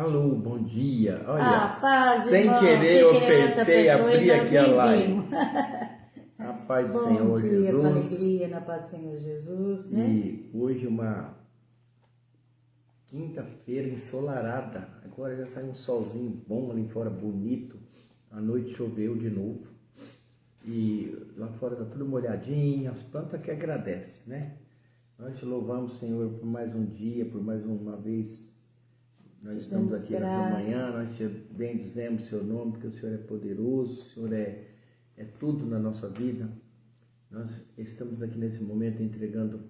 Alô, bom dia. Olha, Paz, sem irmão, querer eu sem querer você apertei, apertou abri e nós aqui a nem live. vimos. A paz do Bom Senhor dia, com Jesus. alegria, na paz do Senhor Jesus, né? E hoje uma quinta-feira ensolarada. Agora já saiu um solzinho bom ali fora, bonito. À noite choveu de novo. E lá fora tá tudo molhadinho, as plantas que agradecem, né? Nós te louvamos, Senhor, por mais um dia, por mais uma vez. Nós estamos aqui nessa manhã, nós te bendizemos o seu nome, porque o Senhor é poderoso, o Senhor é tudo na nossa vida. Nós estamos aqui nesse momento entregando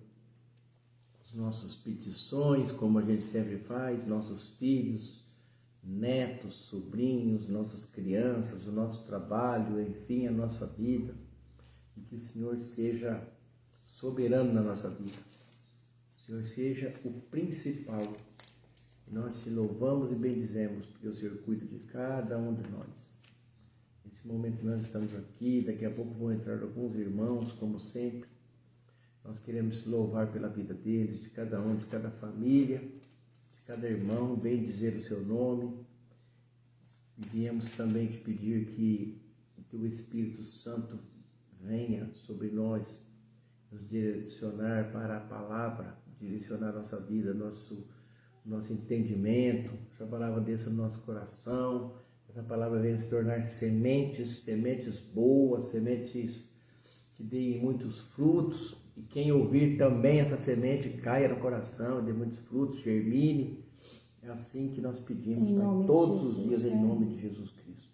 as nossas petições, como a gente sempre faz, nossos filhos, netos, sobrinhos, nossas crianças, o nosso trabalho, enfim, a nossa vida. E que o Senhor seja soberano na nossa vida. O Senhor seja o principal. Nós te louvamos e bendizemos, porque o Senhor cuida de cada um de nós. Nesse momento nós estamos aqui, daqui a pouco vão entrar alguns irmãos, como sempre. Nós queremos louvar pela vida deles, de cada um, de cada família, de cada irmão, bendizer o seu nome. E viemos também te pedir que o Espírito Santo venha sobre nós, nos direcionar para a palavra, direcionar nossa vida, nosso entendimento. Essa palavra desça no nosso coração, essa palavra venha se tornar sementes boas, sementes que deem muitos frutos, e quem ouvir também essa semente caia no coração, dê muitos frutos, germine. É assim que nós pedimos, Pai, todos os dias, em nome de Jesus Cristo.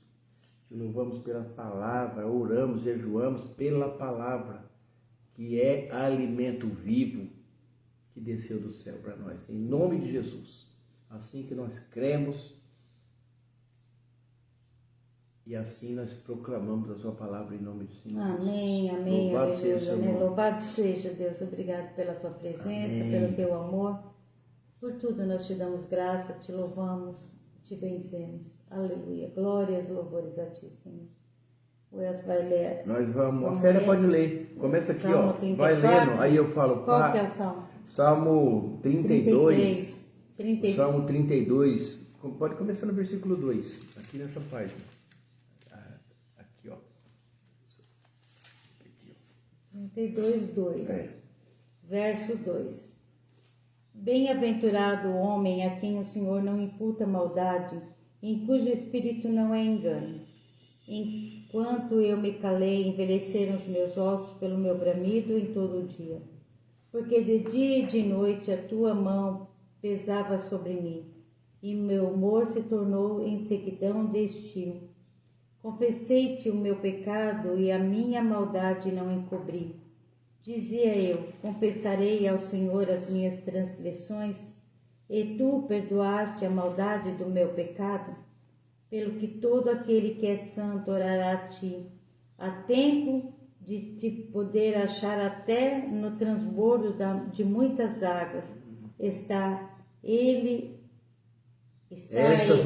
Te louvamos pela palavra, oramos, jejuamos pela palavra, que é alimento vivo, que desceu do céu para nós, em nome de Jesus. Assim que nós cremos e assim nós proclamamos a sua palavra em nome do Senhor. Amém, Jesus. amém, Louvado aleluia, seja o né? nome. Louvado seja Deus, obrigado pela tua presença, Amém. pelo teu amor. Por tudo nós te damos graça, te louvamos, te benzemos. Aleluia, glórias, louvores a ti, Senhor. O Elcio vai ler. Nós vamos, a Célia pode ler. Começa aqui, Salmo ó. 34. Vai lendo, aí eu falo. Qual que é o Salmo? Salmo 32. 33. Salmo 32. Pode começar no versículo 2, aqui nessa página. Aqui, ó. 32, 2. É. Verso 2. Bem-aventurado o homem a quem o Senhor não imputa maldade, em cujo espírito não é engano. Enquanto eu me calei, envelheceram os meus ossos pelo meu bramido em todo o dia. Porque de dia e de noite a tua mão pesava sobre mim, e meu humor se tornou em sequidão de estio. Confessei-te o meu pecado e a minha maldade não encobri. Dizia eu, confessarei ao Senhor as minhas transgressões, e tu perdoaste a maldade do meu pecado? Pelo que todo aquele que é santo orará a ti. Há tempo de te poder achar até no transbordo de muitas águas. Estas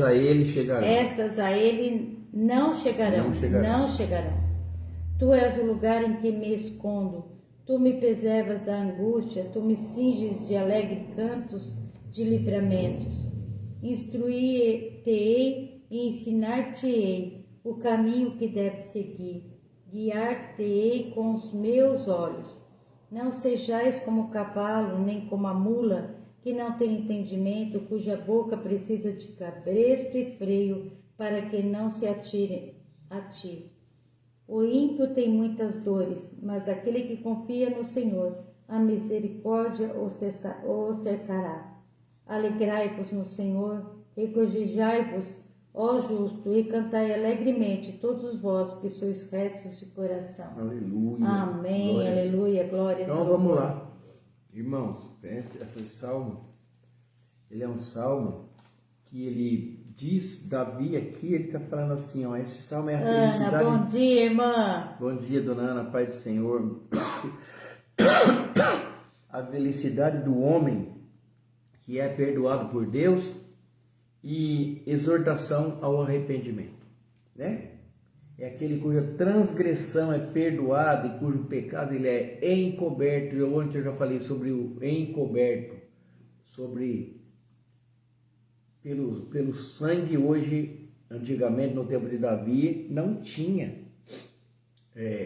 a ele chegarão. Estas a ele não chegarão. Não chegarão. Tu és o lugar em que me escondo. Tu me preservas da angústia. Tu me cinges de alegre cantos de livramentos. Instruir-te-ei e ensinar-te-ei o caminho que deve seguir. Guiar-te-ei com os meus olhos. Não sejais como o cavalo, nem como a mula, que não tem entendimento, cuja boca precisa de cabresto e freio, para que não se atire a ti. O ímpio tem muitas dores, mas aquele que confia no Senhor, a misericórdia o cercará. Alegrai-vos no Senhor, regozijai-vos, ó justo, e cantai alegremente, todos vós que sois retos de coração. Aleluia. Amém, Glória. aleluia, glória. Então vamos lá. Irmãos, esse salmo, ele é um salmo que ele diz, Davi aqui, ele está falando assim, ó, esse salmo é a felicidade. Ana, bom dia, irmã. Bom dia, dona Ana, Pai do Senhor. A felicidade do homem que é perdoado por Deus e exortação ao arrependimento, né? É aquele cuja transgressão é perdoada e cujo pecado ele é encoberto. Ontem eu já falei sobre o encoberto, sobre pelo sangue. Hoje, antigamente, no tempo de Davi, não tinha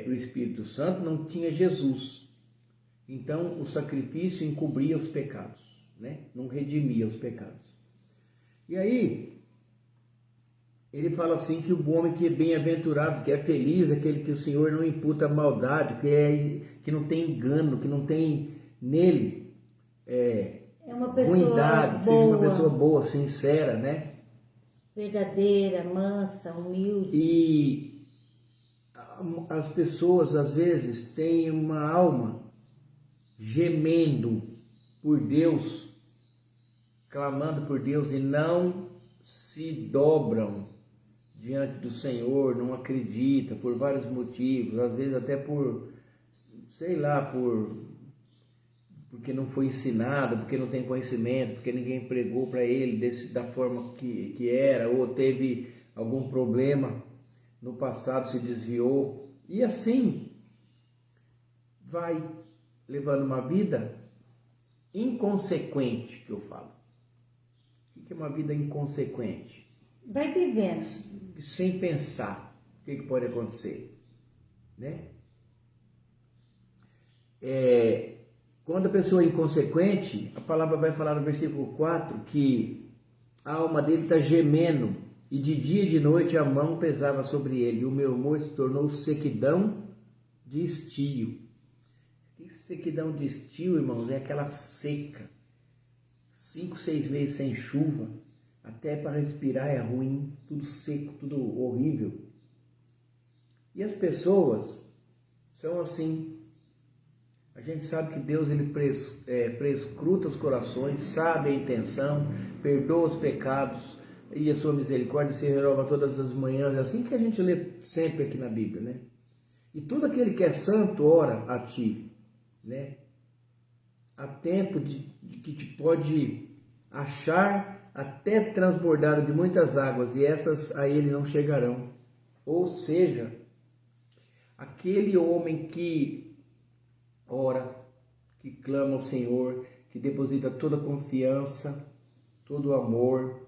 o Espírito Santo, não tinha Jesus. Então, o sacrifício encobria os pecados, né? Não redimia os pecados. E aí, ele fala assim que o homem que é bem-aventurado, que é feliz, é aquele que o Senhor não imputa maldade, que não tem engano, que não tem nele uma pessoa ruindade, que boa, seja uma pessoa boa, sincera, né? verdadeira, mansa, humilde. E as pessoas, às vezes, têm uma alma gemendo por Deus, clamando por Deus e não se dobram diante do Senhor, não acredita por vários motivos, às vezes até por, sei lá, porque não foi ensinado, porque não tem conhecimento, porque ninguém pregou para ele da forma que era, ou teve algum problema no passado, se desviou, e assim vai levando uma vida inconsequente, que eu falo. O que é uma vida inconsequente? Vai vivendo. Sem pensar o que pode acontecer, né? Quando a pessoa é inconsequente, a palavra vai falar no versículo 4 que a alma dele está gemendo e de dia e de noite a mão pesava sobre ele e o meu humor se tornou sequidão de estio. Que sequidão de estio, irmãos? É aquela seca, 5, 6 meses sem chuva, até para respirar é ruim, tudo seco, tudo horrível. E as pessoas são assim. A gente sabe que Deus ele prescruta os corações, sabe a intenção, perdoa os pecados e a sua misericórdia se renova todas as manhãs. É assim que a gente lê sempre aqui na Bíblia, né? E todo aquele que é santo ora a ti, né? Há tempo de que te pode achar até transbordado de muitas águas, e essas a ele não chegarão. Ou seja, aquele homem que ora, que clama ao Senhor, que deposita toda a confiança, todo o amor.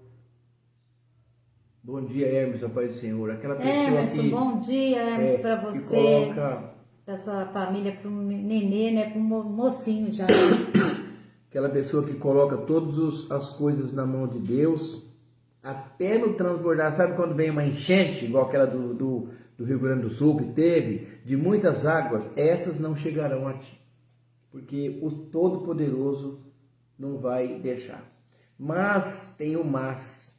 Bom dia, Hermes, a paz do Senhor. Aquela pessoa Emerson, bom dia, Hermes, para você, coloca, para sua família, para o nenê, né, para o mocinho já. Aquela pessoa que coloca todas as coisas na mão de Deus, até no transbordar. Sabe quando vem uma enchente, igual aquela do Rio Grande do Sul que teve, de muitas águas? Essas não chegarão a ti, porque o Todo-Poderoso não vai deixar. Mas tem o mas.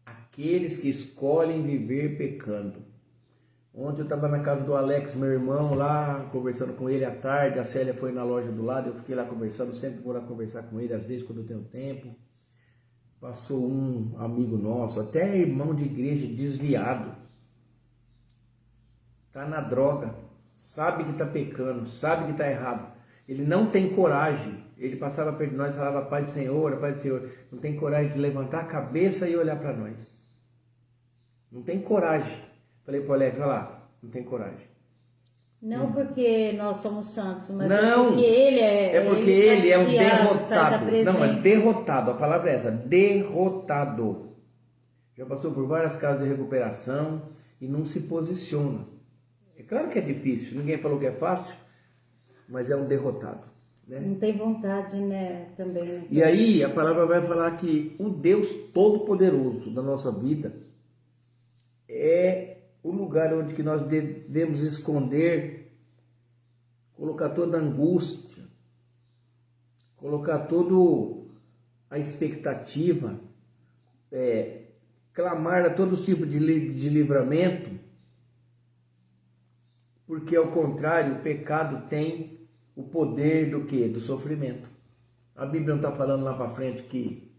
Aqueles que escolhem viver pecando. Ontem eu estava na casa do Alex, meu irmão, lá, conversando com ele à tarde. A Célia foi na loja do lado, eu fiquei lá conversando, sempre vou lá conversar com ele, às vezes quando eu tenho tempo. Passou um amigo nosso, até irmão de igreja, desviado. Está na droga, sabe que está pecando, sabe que está errado. Ele não tem coragem. Ele passava perto de nós e falava, Pai do Senhor, Pai do Senhor. Não tem coragem de levantar a cabeça e olhar para nós. Não tem coragem. Falei para o Alex, olha lá, não tem coragem. Não porque nós somos santos, mas não, é porque ele porque ele é um derrotado. Não, é derrotado, a palavra é essa, derrotado. Já passou por várias casas de recuperação e não se posiciona. É claro que é difícil, ninguém falou que é fácil, mas é um derrotado. Né? Não tem vontade, né, também. Né? E aí a palavra vai falar que o Deus Todo-Poderoso da nossa vida é o lugar onde que nós devemos esconder, colocar toda a angústia, colocar toda a expectativa, clamar a todos os tipos de livramento, porque ao contrário, o pecado tem o poder do quê? Do sofrimento. A Bíblia não está falando lá para frente que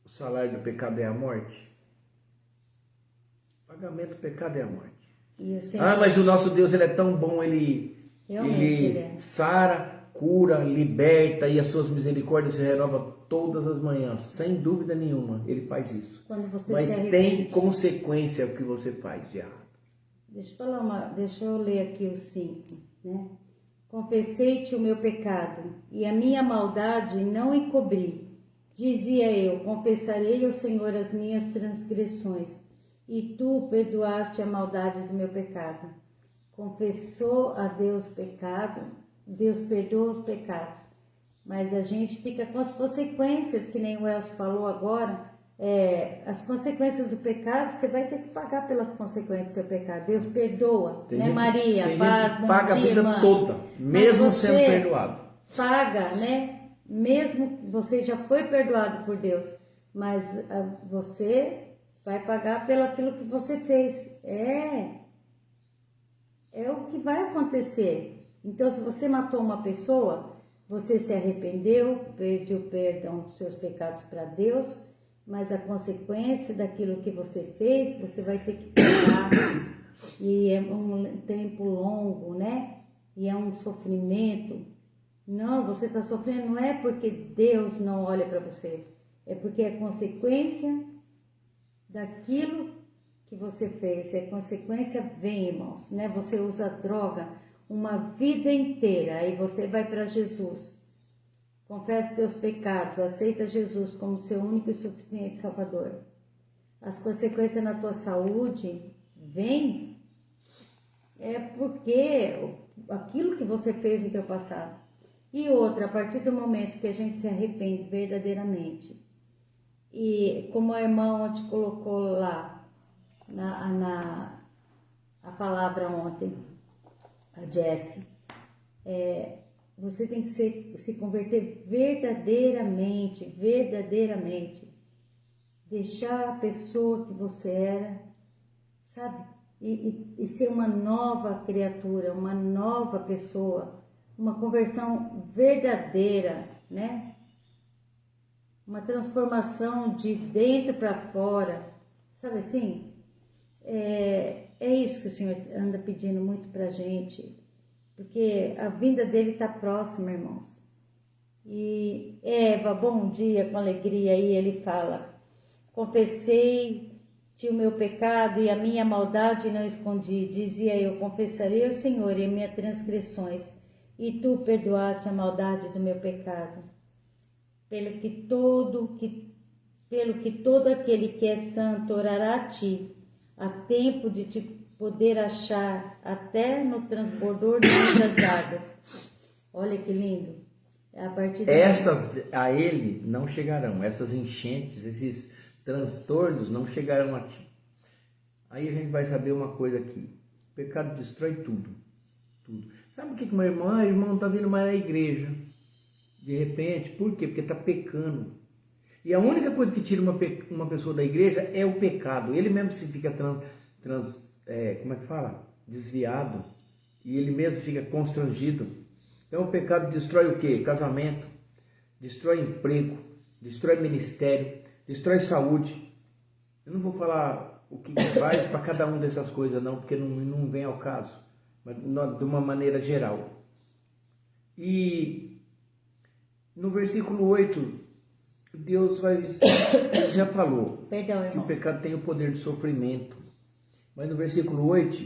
o salário do pecado é a morte? O pagamento do pecado é a morte. Mas o nosso Deus ele é tão bom, ele sara, cura, liberta e as suas misericórdias se renovam todas as manhãs, sem dúvida nenhuma, ele faz isso. Mas tem consequência o que você faz de errado. Deixa eu ler aqui o 5, né? Confessei-te o meu pecado e a minha maldade não encobri. Dizia eu, confessarei ao Senhor as minhas transgressões, e tu perdoaste a maldade do meu pecado. Confessou a Deus o pecado, Deus perdoa os pecados. Mas a gente fica com as consequências, que nem o Elcio falou agora, as consequências do pecado, você vai ter que pagar pelas consequências do seu pecado. Deus perdoa, Tem né, gente, Maria? tem Paz, gente que bom paga dia, a vida irmã. toda, mesmo Mas você sendo perdoado. paga, né? Mesmo você já foi perdoado por Deus, mas você vai pagar pelo aquilo que você fez. É o que vai acontecer. Então, se você matou uma pessoa, você se arrependeu, pediu perdão dos seus pecados para Deus, mas a consequência daquilo que você fez, você vai ter que pagar. E é um tempo longo, né? E é um sofrimento. Não, você está sofrendo não é porque Deus não olha para você, é porque é consequência daquilo que você fez. A consequência vem, irmãos, né? Você usa droga uma vida inteira, aí você vai para Jesus, confessa teus pecados, aceita Jesus como seu único e suficiente Salvador. As consequências na tua saúde vêm porque aquilo que você fez no teu passado. E outra, a partir do momento que a gente se arrepende verdadeiramente, e como a irmã ontem colocou lá a palavra ontem, a Jessie, você tem que se converter verdadeiramente, deixar a pessoa que você era, sabe? E ser uma nova criatura, uma nova pessoa, uma conversão verdadeira, né? Uma transformação de dentro para fora, sabe assim? É isso que o Senhor anda pedindo muito pra gente, porque a vinda dele está próxima, irmãos. E Eva, bom dia, com alegria, aí ele fala, confessei-te o meu pecado e a minha maldade não escondi, dizia eu, confessarei ao Senhor e as minhas transgressões, e tu perdoaste a maldade do meu pecado. Pelo que todo aquele que é santo orará a ti, há tempo de te poder achar até no transbordor das águas. Olha que lindo. A partir Essas a ele não chegarão, essas enchentes, esses transtornos não chegarão a ti. Aí a gente vai saber uma coisa aqui: o pecado destrói tudo. Sabe o que meu irmão? O irmão não está vindo mais na igreja. De repente, por quê? Porque está pecando. E a única coisa que tira uma pessoa da igreja é o pecado. Ele mesmo se fica desviado. E ele mesmo fica constrangido. Então o pecado destrói o quê? Casamento, destrói emprego, destrói ministério, destrói saúde. Eu não vou falar o que faz para cada uma dessas coisas não, porque não vem ao caso. Mas de uma maneira geral. E no versículo 8, Deus já falou que o pecado tem o poder de sofrimento. Mas no versículo 8,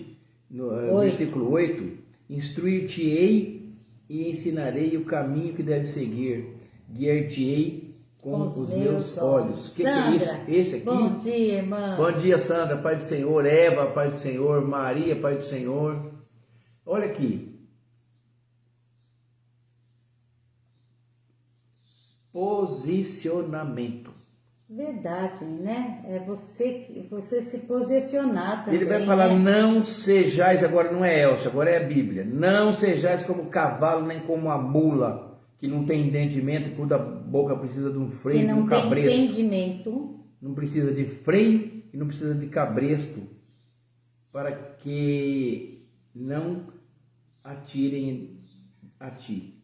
instruir-te-ei e ensinarei o caminho que deve seguir, guiar-te-ei com os meus olhos. O que é isso? Esse aqui? Bom dia, irmã. Bom dia, Sandra, Pai do Senhor. Eva, Pai do Senhor. Maria, Pai do Senhor. Olha aqui. Posicionamento. Verdade, né? É você se posicionar também. Ele vai falar, né? Não sejais, agora não é Elcio, agora é a Bíblia. Não sejais como cavalo, nem como a mula, que não tem entendimento, e toda boca precisa de um freio, de um cabresto. Não tem entendimento. Não precisa de freio e não precisa de cabresto, para que não atirem a ti.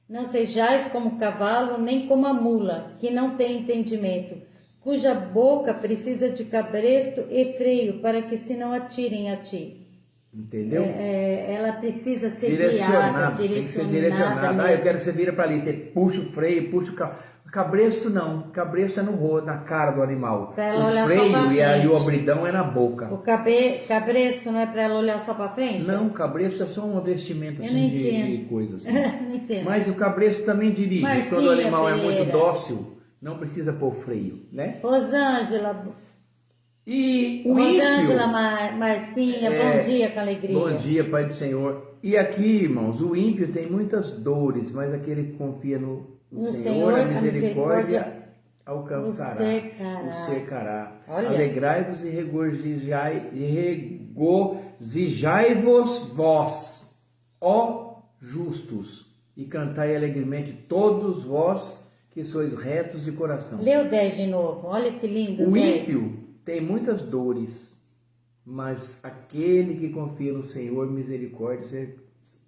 Não sejais como cavalo, nem como a mula, que não tem entendimento, cuja boca precisa de cabresto e freio, para que se não atirem a ti. Entendeu? Ela precisa ser Direcionada, guiada, tem que ser direcionada. mesmo. Eu quero que você vira para ali, você puxa o freio, puxa o carro. Cabresto não, cabresto é no rosto, na cara do animal. Pra ela O olhar só freio pra e o frente. abridão é na boca. O cabresto não é para ela olhar só para frente? Não, cabresto é só um vestimento Eu assim não de entendo. coisa assim. Não entendo. Mas o cabresto também dirige. Marcinha Quando o animal é Pereira. muito dócil, não precisa pôr freio, né? Rosângela, E o Rosângela ímpio... Marcinha, bom dia com alegria. Bom dia, Pai do Senhor. E aqui, irmãos, o ímpio tem muitas dores, mas aquele que confia no Senhor, a misericórdia alcançará, o cercará. Alegrai-vos e regozijai-vos vós, ó justos, e cantai alegremente todos vós que sois retos de coração. Lê o 10 de novo, olha que lindo. O ímpio tem muitas dores, mas aquele que confia no Senhor, misericórdia,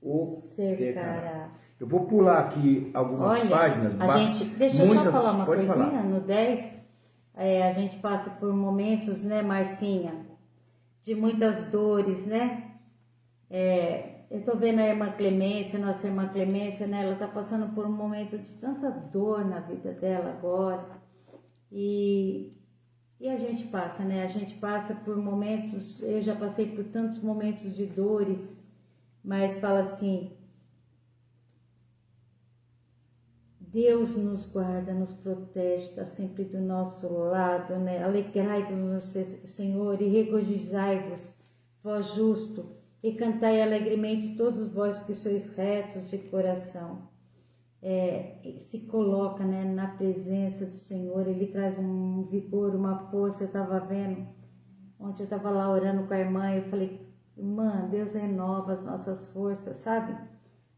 o cercará. Eu vou pular aqui algumas páginas. Deixa eu só falar uma coisinha. No 10, a gente passa por momentos, né, Marcinha, de muitas dores, né? Eu tô vendo a irmã Clemência, nossa irmã Clemência, né? Ela tá passando por um momento de tanta dor na vida dela agora. E a gente passa, né? A gente passa por momentos, eu já passei por tantos momentos de dores, mas fala assim: Deus nos guarda, nos protege, está sempre do nosso lado, né? Alegrai-vos no Senhor e regozijai-vos, vós justo, e cantai alegremente todos vós que sois retos de coração. Se coloca, né, na presença do Senhor, Ele traz um vigor, uma força. Eu estava vendo, ontem eu estava lá orando com a irmã, eu falei: irmã, Deus renova as nossas forças, sabe?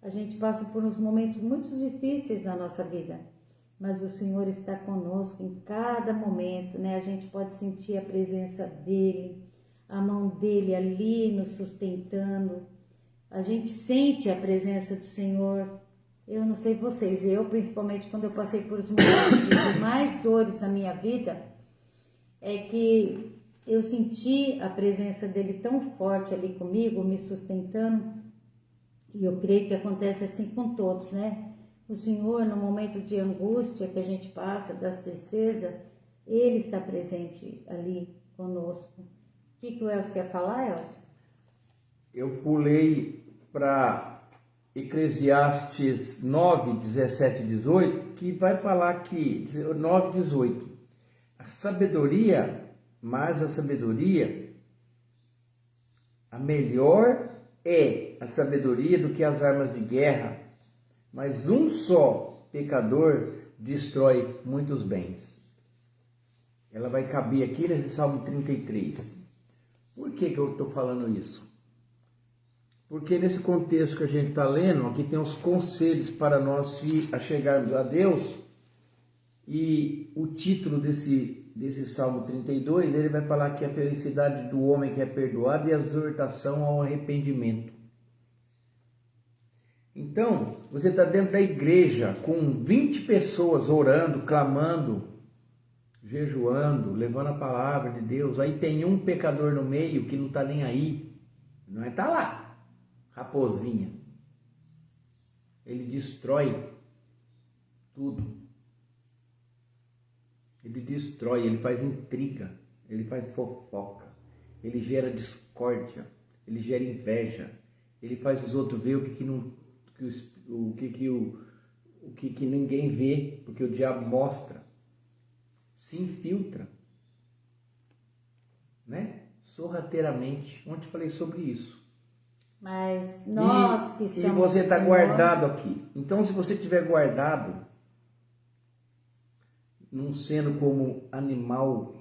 A gente passa por uns momentos muito difíceis na nossa vida, mas o Senhor está conosco em cada momento, né? A gente pode sentir a presença dEle, a mão dEle ali nos sustentando. A gente sente a presença do Senhor. Eu não sei vocês, eu principalmente quando eu passei por os momentos de mais dores na minha vida, é que eu senti a presença dEle tão forte ali comigo, me sustentando. E eu creio que acontece assim com todos, né? O Senhor, no momento de angústia que a gente passa, das tristezas, Ele está presente ali conosco. O que o Elcio quer falar, Elcio? Eu pulei para Eclesiastes 9, 17 e 18, que vai falar que, 9, 18, a sabedoria, a melhor é a sabedoria do que as armas de guerra, mas um só pecador destrói muitos bens. Ela vai caber aqui nesse Salmo 33. Por que eu estou falando isso? Porque nesse contexto que a gente está lendo, aqui tem os conselhos para nós se achegarmos a Deus, e o título desse Salmo 32, ele vai falar que a felicidade do homem que é perdoado e a exortação ao arrependimento. Então, você está dentro da igreja com 20 pessoas orando, clamando, jejuando, levando a palavra de Deus, aí tem um pecador no meio que não está nem aí, não é? Está lá, raposinha. Ele destrói tudo. Ele destrói, ele faz intriga, ele faz fofoca, ele gera discórdia, ele gera inveja, ele faz os outros ver o que ninguém vê, porque o diabo mostra, se infiltra, né? Sorrateiramente. Ontem falei sobre isso. Mas nós que somos... E você está guardado aqui. Então, se você estiver guardado, não sendo como animal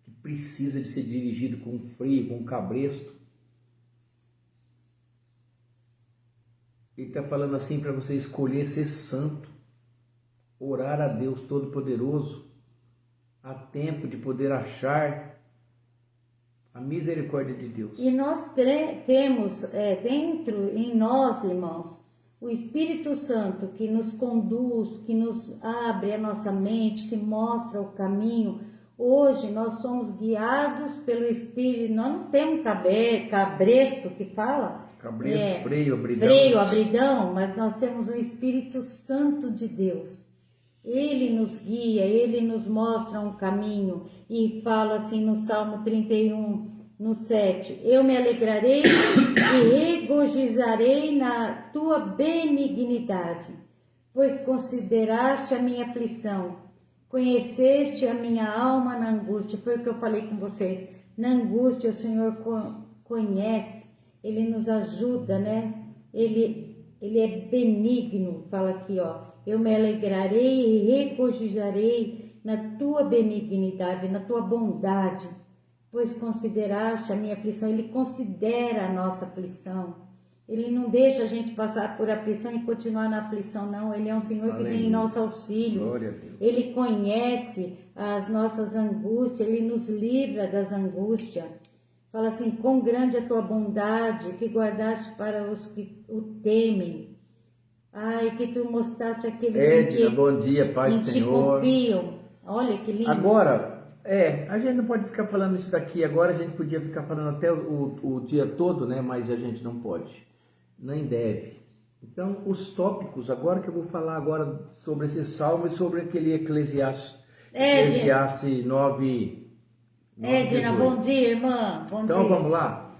que precisa de ser dirigido com freio, com cabresto, ele está falando assim para você escolher ser santo, orar a Deus Todo-Poderoso, a tempo de poder achar a misericórdia de Deus. E nós temos dentro em nós, irmãos, o Espírito Santo que nos conduz, que nos abre a nossa mente, que mostra o caminho, Hoje nós somos guiados pelo Espírito, nós não temos cabresto que fala? Cabresto, freio, abridão. Freio, abridão, mas nós temos o Espírito Santo de Deus. Ele nos guia, Ele nos mostra um caminho e fala assim no Salmo 31, no 7, eu me alegrarei e regozijarei na tua benignidade, pois consideraste a minha aflição, conheceste a minha alma na angústia. Foi o que eu falei com vocês, na angústia o Senhor conhece, Ele nos ajuda, né? Ele é benigno, fala aqui, ó, eu me alegrarei e regozijarei na tua benignidade, na tua bondade, pois consideraste a minha aflição. Ele considera a nossa aflição. Ele não deixa a gente passar por aflição e continuar na aflição, não. Ele é um Senhor que vem em nosso auxílio. Glória a Deus. Ele conhece as nossas angústias, Ele nos livra das angústias. Fala assim, quão grande é a tua bondade, que guardaste para os que o temem. Ai, que tu mostraste aqueles Edna, bom dia, Pai do Senhor. Confiam. Olha que lindo. Agora, a gente não pode ficar falando isso daqui agora, a gente podia ficar falando até o dia todo, né? Mas a gente não pode, nem deve. Então, os tópicos, agora que eu vou falar agora sobre esse salmo e sobre aquele Eclesiastes 9, Edna, bom dia, irmã. Bom então, dia. vamos lá?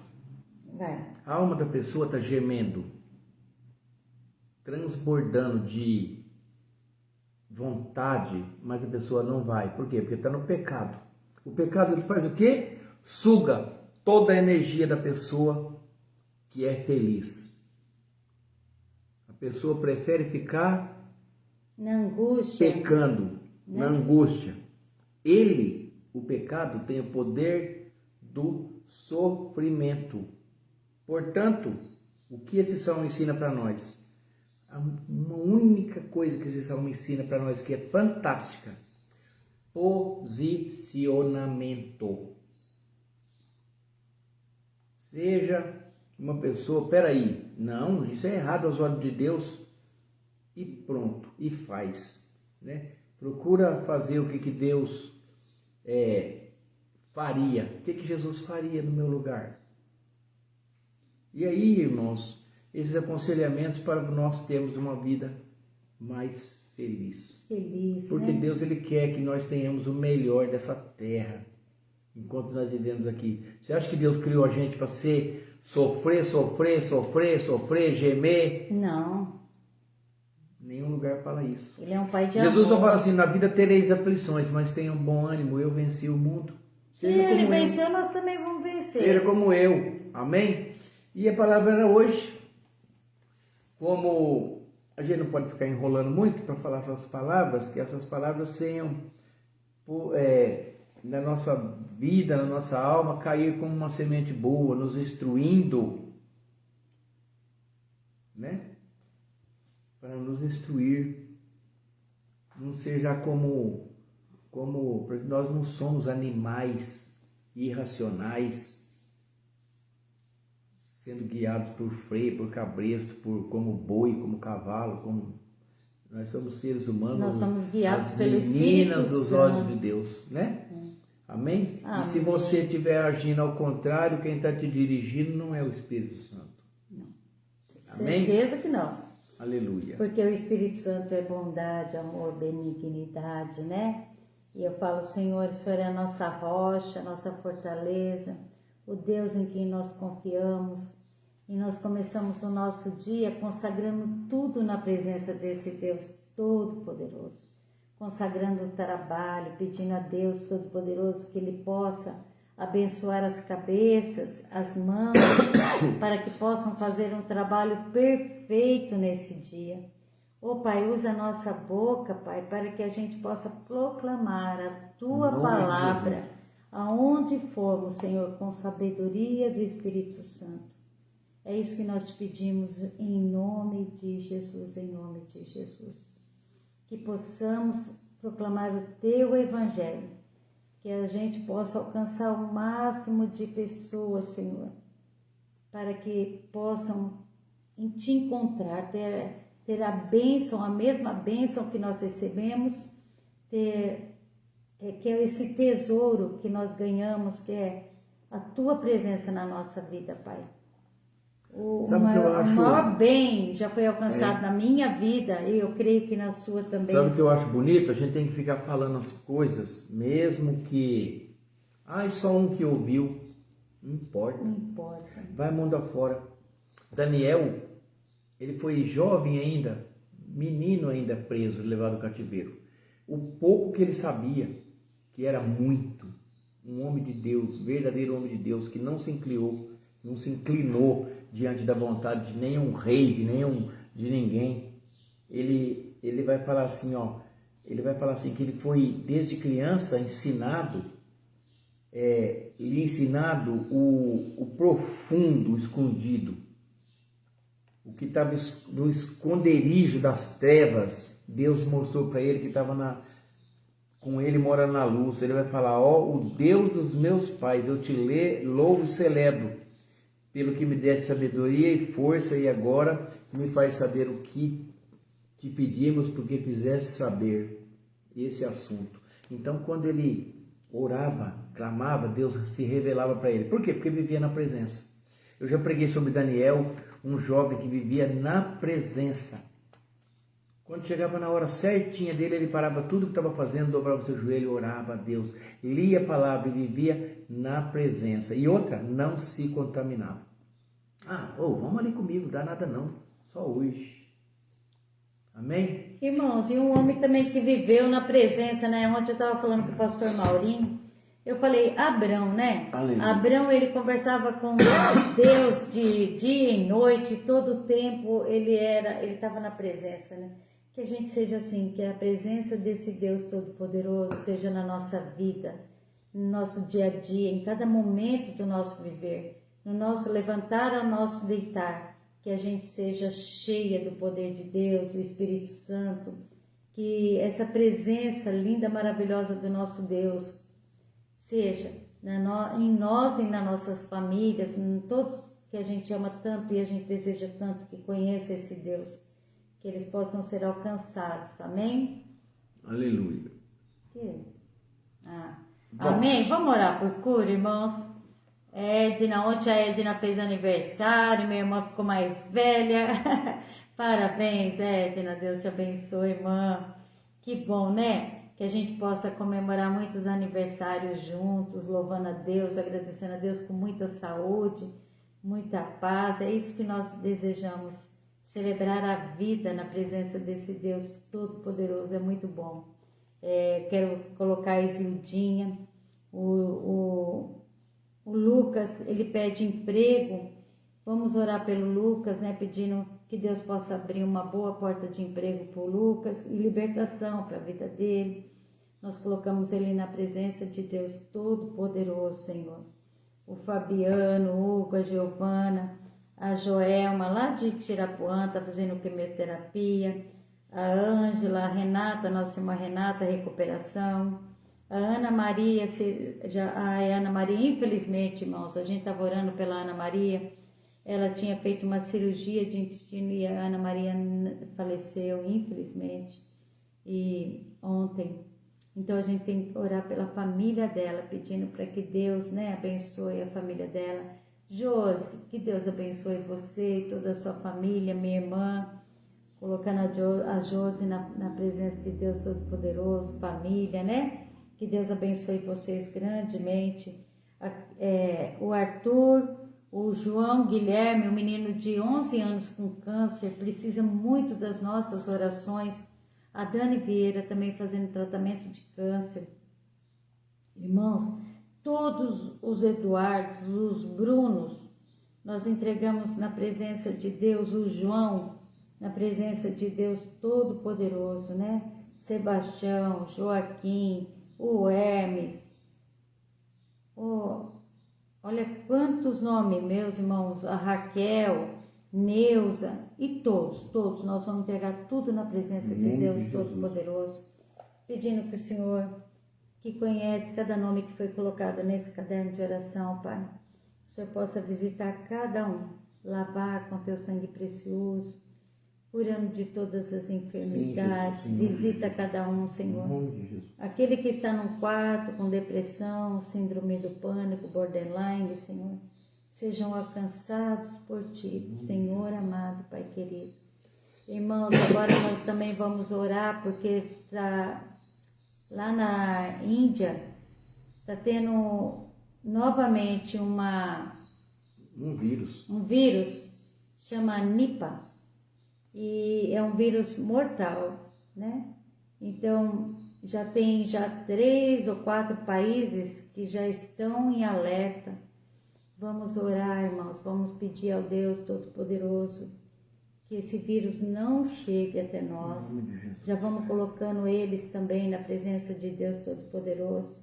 Vai. A alma da pessoa está gemendo, transbordando de vontade, mas a pessoa não vai. Por quê? Porque está no pecado. O pecado ele faz o quê? Suga toda a energia da pessoa que é feliz. A pessoa prefere ficar na angústia, pecando, na angústia. O pecado tem o poder do sofrimento. Portanto, o que esse salmo ensina para nós? Uma única coisa que esse salmo ensina para nós que é fantástica: posicionamento. Seja uma pessoa, peraí, não, isso é errado aos olhos de Deus, e pronto, e faz, né? Procura fazer o que Deus faria, o que Jesus faria no meu lugar. E aí, irmãos, esses aconselhamentos para nós termos uma vida mais feliz. Porque né? Deus ele quer que nós tenhamos o melhor dessa terra enquanto nós vivemos aqui. Você acha que Deus criou a gente para sofrer, gemer? Não. Nenhum lugar fala isso. Ele é um pai de Jesus amor. só fala assim, na vida tereis aflições, mas tenham bom ânimo, eu venci o mundo. Se ele venceu, nós também vamos vencer. Seja como eu. Amém? E a palavra era hoje. Como a gente não pode ficar enrolando muito para falar essas palavras, que essas palavras sejam na nossa vida, na nossa alma, cair como uma semente boa, nos instruindo, né? Para nos instruir, não seja como porque nós não somos animais irracionais, sendo guiados por freio, por cabresto, como boi, como cavalo, nós somos seres humanos. Nós somos guiados pelo Espírito meninas dos Santo. olhos de Deus, né? Amém? E se você estiver agindo ao contrário, quem está te dirigindo não é o Espírito Santo. Não. Amém? Certeza que não. Aleluia. Porque o Espírito Santo é bondade, amor, benignidade, né? E eu falo, Senhor, o Senhor é a nossa rocha, a nossa fortaleza, o Deus em quem nós confiamos. E nós começamos o nosso dia consagrando tudo na presença desse Deus Todo-Poderoso. Consagrando o trabalho, pedindo a Deus Todo-Poderoso que Ele possa abençoar as cabeças, as mãos, para que possam fazer um trabalho perfeito nesse dia. Ô Pai, usa a nossa boca, Pai, para que a gente possa proclamar a Tua palavra, aonde formos, Senhor, com sabedoria do Espírito Santo. É isso que nós te pedimos em nome de Jesus, em nome de Jesus. Que possamos proclamar o Teu Evangelho, que a gente possa alcançar o máximo de pessoas, Senhor, para que possam te encontrar, ter a bênção, a mesma bênção que nós recebemos, ter que é esse tesouro que nós ganhamos, que é a tua presença na nossa vida, Pai. O maior bem já foi alcançado na minha vida e eu creio que na sua também. Sabe o que eu acho bonito? A gente tem que ficar falando as coisas, mesmo que... só um que ouviu. Não importa. Não importa. Vai mundo afora. Daniel, ele foi jovem ainda, menino ainda preso, levado ao cativeiro. O pouco que ele sabia, que era muito, um homem de Deus, verdadeiro homem de Deus, que não se inclinou diante da vontade de nenhum rei, de ninguém. Ele vai falar assim, que ele foi desde criança ensinado, lhe ensinado o profundo, o escondido, o que estava no esconderijo das trevas. Deus mostrou para ele que estava com ele, mora na luz. Ele vai falar: o Deus dos meus pais, eu te louvo e celebro pelo que me deste sabedoria e força, e agora me faz saber o que te pedimos, porque quiseste saber esse assunto. Então, quando ele orava, clamava, Deus se revelava para ele. Por quê? Porque vivia na presença. Eu já preguei sobre Daniel, um jovem que vivia na presença. Quando chegava na hora certinha dele, ele parava tudo que estava fazendo, dobrava o seu joelho, orava a Deus, lia a palavra e vivia na presença. E outra, não se contaminava. Vamos ali comigo, não dá nada não, só hoje. Amém? Irmãos, e um homem também que viveu na presença, né? Ontem eu estava falando com o pastor Maurinho, eu falei Abrão, né? Aleluia. Abrão, ele conversava com Deus de dia e noite, todo o tempo ele estava na presença, né? Que a gente seja assim, que a presença desse Deus Todo-Poderoso seja na nossa vida, no nosso dia a dia, em cada momento do nosso viver, no nosso levantar ao nosso deitar, que a gente seja cheia do poder de Deus, do Espírito Santo, que essa presença linda, maravilhosa do nosso Deus seja em nós e nas nossas famílias, em todos que a gente ama tanto e a gente deseja tanto que conheça esse Deus, que eles possam ser alcançados. Amém? Aleluia. Amém? Vamos orar por cura, irmãos? Ontem a Edna fez aniversário, minha irmã ficou mais velha. Parabéns, Edna, Deus te abençoe, irmã. Que bom, né? Que a gente possa comemorar muitos aniversários juntos, louvando a Deus, agradecendo a Deus com muita saúde, muita paz. É isso que nós desejamos, celebrar a vida na presença desse Deus Todo-Poderoso. É muito bom. Quero colocar a Isildinha, o Lucas, ele pede emprego. Vamos orar pelo Lucas, né? Pedindo que Deus possa abrir uma boa porta de emprego para o Lucas e libertação para a vida dele. Nós colocamos ele na presença de Deus Todo-Poderoso, Senhor. O Fabiano, o Hugo, a Giovana, a Joelma, lá de Tirapuã, está fazendo quimioterapia. A Ângela, a Renata, nossa irmã Renata, recuperação. A Ana Maria, infelizmente, irmãos, a gente estava orando pela Ana Maria. Ela tinha feito uma cirurgia de intestino e a Ana Maria faleceu, infelizmente, e ontem. Então a gente tem que orar pela família dela, pedindo para que Deus, né, abençoe a família dela. Josi, que Deus abençoe você e toda a sua família, minha irmã, colocando a Josi na presença de Deus Todo-Poderoso, família, né? Que Deus abençoe vocês grandemente. O Arthur, o João Guilherme, um menino de 11 anos com câncer, precisa muito das nossas orações. A Dani Vieira também fazendo tratamento de câncer. Irmãos, todos os Eduardos, os Brunos, nós entregamos na presença de Deus, o João, na presença de Deus Todo-Poderoso, né? Sebastião, Joaquim, o Hermes, olha quantos nomes, meus irmãos, a Raquel, Neuza e todos, nós vamos entregar tudo na presença de Deus Todo-Poderoso, pedindo que o Senhor, que conhece cada nome que foi colocado nesse caderno de oração, Pai, o Senhor possa visitar cada um, lavar com teu sangue precioso, curando de todas as enfermidades. Sim, Jesus, Visita cada um, Em Senhor. nome de Jesus. Aquele que está num quarto com depressão, síndrome do pânico, borderline, Senhor, sejam alcançados por Ti, Senhor amado, Pai querido. Irmãos, agora nós também vamos orar, porque lá na Índia está tendo novamente Um vírus. um vírus, chama Nipah, e é um vírus mortal, né? Então, já tem 3 ou 4 países que já estão em alerta. Vamos orar, irmãos, vamos pedir ao Deus Todo-Poderoso que esse vírus não chegue até nós. Já vamos colocando eles também na presença de Deus Todo-Poderoso,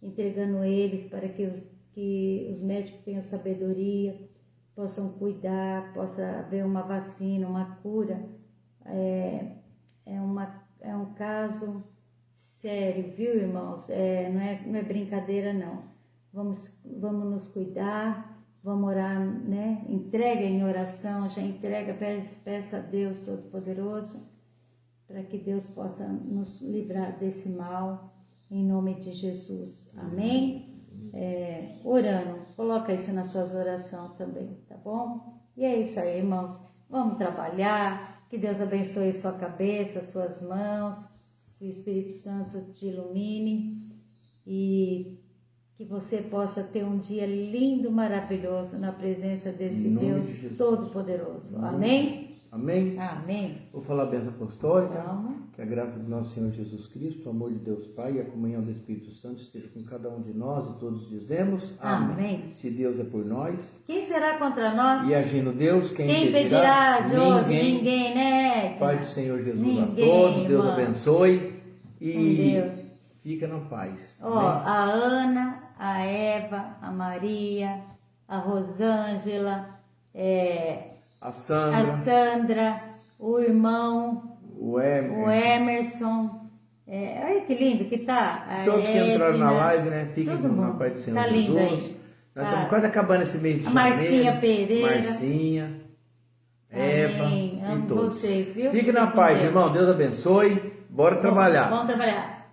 entregando eles para que os médicos tenham sabedoria, possam cuidar, possa haver uma vacina, uma cura. É um caso sério, viu, irmãos? Não é brincadeira, não. Vamos nos cuidar, vamos orar, né? Entrega em oração, já entrega, peça a Deus Todo-Poderoso, para que Deus possa nos livrar desse mal, em nome de Jesus. Amém? Orando, coloca isso nas suas orações também, tá bom? E é isso aí, irmãos. Vamos trabalhar, que Deus abençoe sua cabeça, suas mãos, que o Espírito Santo te ilumine e que você possa ter um dia lindo, maravilhoso na presença desse Deus Todo-Poderoso. Amém? Amém? Amém. Vou falar a bênção apostólica. Vamos. Que a graça do nosso Senhor Jesus Cristo, o amor de Deus Pai e a comunhão do Espírito Santo esteja com cada um de nós e todos dizemos Amém. Se Deus é por nós, Quem será contra nós? e agindo Deus, quem impedirá? Ninguém. Ninguém, né? Pai do Senhor Jesus Ninguém, a todos, Deus irmão. abençoe e Deus. fica na paz. Ó, Amém? a Ana, a Eva, a Maria, a Rosângela, A a Sandra, o irmão, o o Emerson. Olha que lindo que tá. A todos que entraram na Edna, live, né? Fiquem todo na mundo. paz do Senhor Tá lindo Jesus. aí. Nós estamos quase acabando esse mês de A janeiro. Marcinha Pereira. Marcinha, Eva Amém. e Amo todos. vocês, viu? Fique na com paz, Deus. irmão. Deus abençoe. Bora trabalhar. Vamos trabalhar.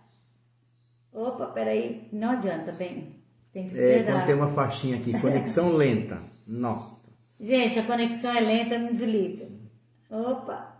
Opa, peraí. Não adianta, bem. Tem que Quando esperar. tem uma faixinha aqui, conexão lenta. Nossa. Gente, a conexão é lenta, não desliga. Opa.